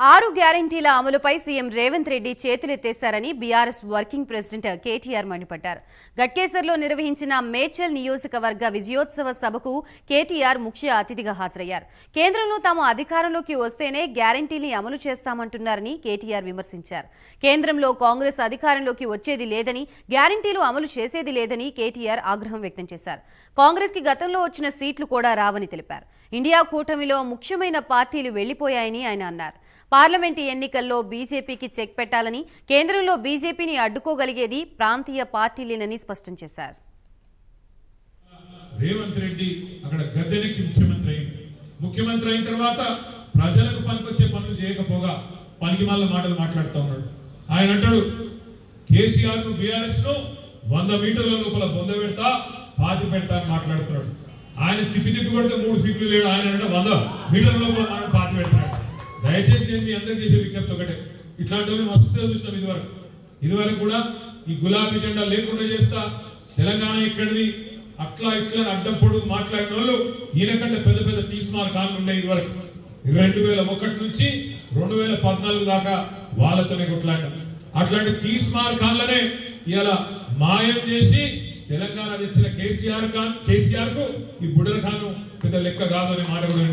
ఆరు గ్యారెంటీల అమలుపై సీఎం రేవంత్ రెడ్డి చేతులెత్తేశారని బీఆర్ఎస్ వర్కింగ్ ప్రెసిడెంట్ కేటీఆర్ మండిపడ్డారు. గట్కేసర్లో నిర్వహించిన మేడ్చల్ నియోజకవర్గ విజయోత్సవ సభకు కేటీఆర్ ముఖ్య అతిథిగా హాజరయ్యారు. కేంద్రంలో తాము అధికారంలోకి వస్తేనే గ్యారెంటీని అమలు చేస్తామంటున్నారని కేటీఆర్ విమర్శించారు. కేంద్రంలో కాంగ్రెస్ అధికారంలోకి వచ్చేది లేదని, గ్యారెంటీలు అమలు చేసేది లేదని కేటీఆర్ ఆగ్రహం వ్యక్తం చేశారు. కాంగ్రెస్ కి గతంలో వచ్చిన సీట్లు కూడా రావని తెలిపారు. ఇండియా కూటమిలో ముఖ్యమైన పార్టీలు వెళ్లిపోయాయని ఆయన అన్నారు. పార్లమెంటు ఎన్నికల్లో బీజేపీకి చెక్ పెట్టాలని, కేంద్రంలో బీజేపీని అడ్డుకోగలిగేది ప్రాంతీయ పార్టీలేనని స్పష్టం చేశారు. రేవంత్ రెడ్డి అక్కడ గద్దెనెక్కి ముఖ్యమంత్రి అయిన తర్వాత ప్రజలకు పనికొచ్చే పనులు చేయకపోగా పనికిమాల మాటలు మాట్లాడుతూ ఉన్నాడు. ఆయన అంటాడు కేసీఆర్ ను బీఆర్ఎస్ ను 100 మీటర్ల లోపల బొంద పెడతా పాతి పెడతా అని మాట్లాడుతున్నాడు. ఆయన తిప్పి కొడితే 3 సీట్లు లేడు. ఆయన 100 మీటర్ల లోపల మనం పాతి పెడతాడు. దయచేసి నేను మీ అందరికి చేసే విజ్ఞప్తి ఒకటే, ఇట్లాంటి వాళ్ళు మస్తు చూసినాం. ఇదివరకు కూడా ఈ గులాబీ జెండా లేకుండా చేస్తా, తెలంగాణ ఇక్కడిది, అట్లా ఇట్లా అడ్డం పొడుగు మాట్లాడిన వాళ్ళు ఈయనకంటే పెద్ద పెద్ద తీస్మార్ ఖాన్లు ఉండే. ఇదివరకు 2001 నుంచి 2014 దాకా వాళ్ళతోనే కొట్లాడినాం. అట్లాంటి తీస్మార్ ఖాన్లనే ఇలా మాయం చేసి తెలంగాణ తెచ్చిన కేసీఆర్ కు ఈ బుడర్ ఖాన్ పెద్ద లెక్క కాదు అనే మాట కూడా